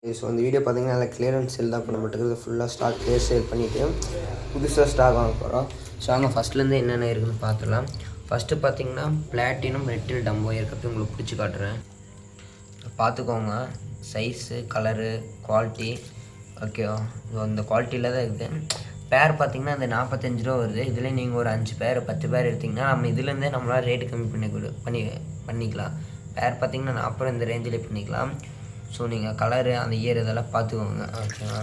So இந்த video பார்த்தீங்கன்னா நல்லா கிளியரன்ஸ் சேல் தான் பண்ண மாட்டேங்குது. ஃபுல்லாக ஸ்டாக் கிளியர் சேல் பண்ணிவிட்டு புதுசாக ஸ்டாக் வாங்க போகிறோம். ஸோ அங்கே ஃபஸ்ட்லேருந்து என்னென்ன இருக்குதுன்னு பார்த்துடலாம். ஃபஸ்ட்டு பார்த்தீங்கன்னா பிளாட்டினம் ரெட்டில் டம்போ இருக்கப்போ உங்களுக்கு பிடிச்சி காட்டுறேன், பார்த்துக்கோங்க. சைஸு, கலரு, குவாலிட்டி ஓகேவா. ஸோ அந்த குவாலிட்டியில் தான் இருக்குது. பேர் பார்த்திங்கன்னா அந்த 45 ரூபா வருது. இதில் நீங்கள் ஒரு 5 பேர் 10 பேர் எடுத்திங்கன்னா நம்ம இதுலேருந்தே நம்மளால் ரேட்டு கம்மி பண்ணிக்கலாம். பேர் பார்த்திங்கன்னா 40 இந்த ரேஞ்சில் பண்ணிக்கலாம். ஸோ நீங்கள் கலரு அந்த இயர் இதெல்லாம் பார்த்துக்கோங்க ஓகேவா.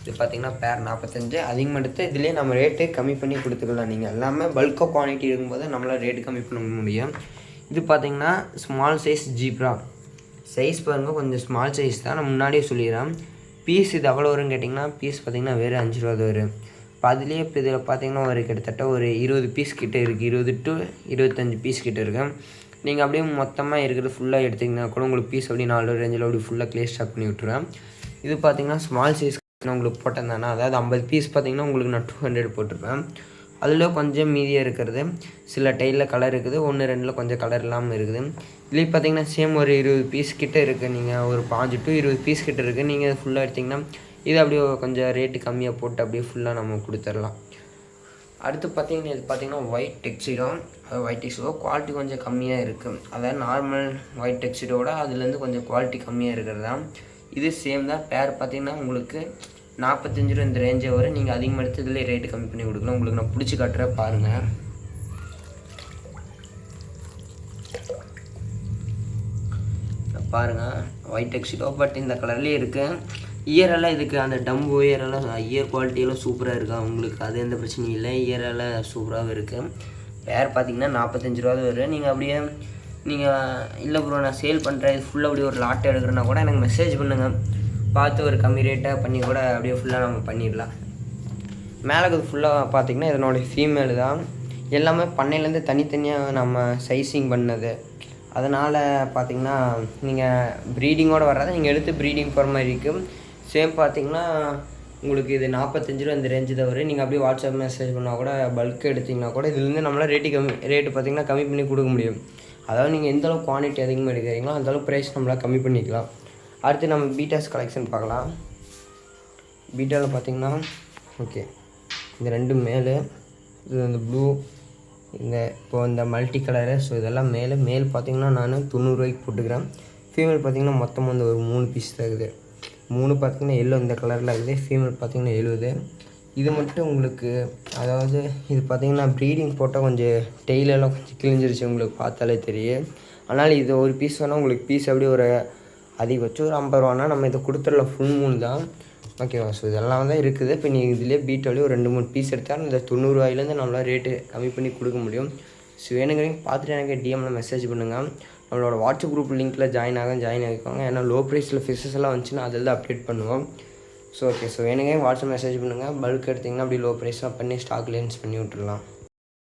இது பார்த்திங்கன்னா பேர் 45 அதிகமாக எடுத்து இதிலே நம்ம ரேட்டு கம்மி பண்ணி கொடுத்துக்கலாம். நீங்கள் எல்லாமே பல்காக குவான்டிட்டி இருக்கும்போது நம்மளால் ரேட்டு கம்மி பண்ண முடியும். இது பார்த்திங்கன்னா ஸ்மால் சைஸ் ஜீப்ரா சைஸ் பாருங்கள், கொஞ்சம் ஸ்மால் சைஸ் தான். நான் முன்னாடியே சொல்லிடுறேன். பீஸ் இது எவ்வளோ வரும்னு கேட்டிங்கன்னா பீஸ் பார்த்திங்கன்னா வேறு 5 ரூபா வரும். இப்போ அதுலேயே இப்போ இதில் பார்த்திங்கன்னா ஒரு கிட்டத்தட்ட ஒரு 20 பீஸ் கிட்டே இருக்குது. 20 to 25 பீஸ் கிட்டே இருக்குது. நீங்கள் அப்படியே மொத்தமாக இருக்கிறது ஃபுல்லாக எடுத்திங்கன்னா கூட உங்களுக்கு பீஸ் அப்படி 4 ரேஞ்சில் அப்படி ஃபுல்லாக கிளியர் ஸ்டாக் பண்ணி விட்டுருவேன். இது பார்த்திங்கன்னா ஸ்மால் சைஸ் உங்களுக்கு போட்டிருந்தேன்னா, அதாவது 50 பீஸ் பார்த்திங்கன்னா உங்களுக்கு நான் 200 போட்டிருப்பேன். அதில் கொஞ்சம் மீதியாக இருக்கிறது சில டைலில் கலர் இருக்குது, 1-2 கொஞ்சம் கலர் இல்லாமல் இருக்குது. இதுலேயே பார்த்திங்கன்னா சேம் ஒரு 20 பீஸ் கிட்டே இருக்குது. நீங்கள் ஒரு 5 to 20 பீஸ் கிட்டே இருக்குது. நீங்கள் ஃபுல்லாக எடுத்திங்கன்னா இது அப்படியே கொஞ்சம் ரேட்டு கம்மியாக போட்டு அப்படியே ஃபுல்லாக நம்ம கொடுத்துடலாம். அடுத்து பார்த்திங்கன்னா இது பார்த்திங்கன்னா ஒயிட் டெக்ஸிடோ. அது ஒயிட் டெக்ஸிடோ குவாலிட்டி கொஞ்சம் கம்மியாக இருக்குது. அதாவது நார்மல் ஒயிட் டெக்ஸிடோட அதுலேருந்து கொஞ்சம் குவாலிட்டி கம்மியாக இருக்கிறது தான். இது சேம் தான். பேர் பார்த்திங்கன்னா உங்களுக்கு 45 ரூபா இந்த ரேஞ்சை வரும். நீங்கள் அதிகமாக எடுத்து இதில் ரேட்டு கம்மி பண்ணி கொடுக்கலாம். உங்களுக்கு நான் பிடிச்சி காட்டுறேன் பாருங்கள். பாருங்கள் ஒயிட் டெக்ஸிடோ பட் இந்த கலர்லேயே இருக்குது. இயரெல்லாம் இதுக்கு அந்த டம்பு இயரெல்லாம் இயர் குவாலிட்டியெல்லாம் சூப்பராக இருக்கா உங்களுக்கு, அது எந்த பிரச்சனையும் இல்லை. இயரெல்லாம் சூப்பராகவும் இருக்குது. பேர் பார்த்திங்கன்னா 45 ரூபா வரும். நீங்கள் அப்படியே நீங்கள் இல்லை ப்ரோ நான் சேல் பண்ணுறேன் இது ஃபுல்லாக அப்படியே ஒரு லாட் எடுக்கிறேன்னா கூட எனக்கு மெசேஜ் பண்ணுங்கள், பார்த்து ஒரு கம்மி ரேட்டாக பண்ணி கூட அப்படியே ஃபுல்லாக நம்ம பண்ணிடலாம். மேலே இது ஃபுல்லாக பார்த்திங்கன்னா இதனுடைய ஃபீமேலு தான். எல்லாமே பண்ணையிலேருந்து தனித்தனியாக நம்ம சைஸிங் பண்ணது. அதனால் பார்த்திங்கன்னா நீங்கள் ப்ரீடிங்கோடு வர்றதை நீங்கள் எடுத்து ப்ரீடிங் போகிற மாதிரி இருக்குது. சேம் பார்த்திங்கன்னா உங்களுக்கு இது 45 ரூபா இந்த ரேஞ்சு தான் வரும். நீங்கள் அப்படியே வாட்ஸ்அப் மெசேஜ் பண்ணால் கூட பல்க் எடுத்திங்கன்னா கூட இதுலேருந்து நம்மளால் ரேட்டு பார்த்திங்கன்னா கம்மி பண்ணி கொடுக்க முடியும். அதாவது நீங்கள் எந்தளவுக்கு குவான்டிட்டி அதிகமாக எடுக்கிறீங்களோ அந்தளவுக்கு ப்ரைஸ் நம்மளால் கம்மி பண்ணிக்கலாம். அடுத்து நம்ம பீட்டாஸ் கலெக்ஷன் பார்க்கலாம். பீட்டாவில் பார்த்திங்கன்னா ஓகே இந்த 2 மேலு, இது இந்த ப்ளூ, இந்த இப்போது இந்த மல்டி கலரு. ஸோ இதெல்லாம் மேல் பார்த்திங்கன்னா நான் 90 ரூபாய்க்கு போட்டுக்கிறேன். ஃபீமேல் பார்த்திங்கன்னா மொத்தம் வந்து ஒரு 3 பீஸ் தான் இருக்குது. 3 பார்த்திங்கன்னா எல்லோ இந்த கலரில் இருக்குது. ஃபீமேல் பார்த்திங்கன்னா 70. இது மட்டும் உங்களுக்கு அதாவது இது பார்த்திங்கன்னா ப்ரீடிங் போட்டால் கொஞ்சம் டெய்லெல்லாம் கொஞ்சம் கிழிஞ்சிருச்சு, உங்களுக்கு பார்த்தாலே தெரியும். அதனால் இது ஒரு பீஸ் வேணால் உங்களுக்கு பீஸ் அப்படியே ஒரு அதிகபட்சம் ஒரு 50 ரூபானா நம்ம இதை கொடுத்துடலாம். ஃபுல் மூணு தான் ஓகேவா. ஸோ இதெல்லாம் தான் இருக்குது. இப்போ நீங்கள் இதிலே பீட்டாலே ஒரு 2-3 பீஸ் எடுத்தால் இந்த 90 ரூபாயிலேருந்து நம்மளால் ரேட்டு கம்மி பண்ணி கொடுக்க முடியும். ஸோ வேணுங்கிறீங்க பார்த்துட்டு எனக்கு டிஎம்மில் மெசேஜ் பண்ணுங்கள். நம்மளோட வாட்ஸ்அப் குரூப் லிங்க்கில் ஜாயின் ஆகிக்கோங்க. ஏன்னா லோ ப்ரைஸில் ஃபிஷஸ் எல்லாம் வந்துச்சுன்னா அதில் தான் அப்டேட் பண்ணுவோம். So okay. ஸோ வேணுங்க வாட்ஸ்அப் மெசேஜ் பண்ணுங்கள். பல்க் எடுத்திங்கன்னா அப்படி லோ ப்ரைஸ்லாம் பண்ணி ஸ்டாக் லேன்ஸ் பண்ணி விட்டுடலாம்.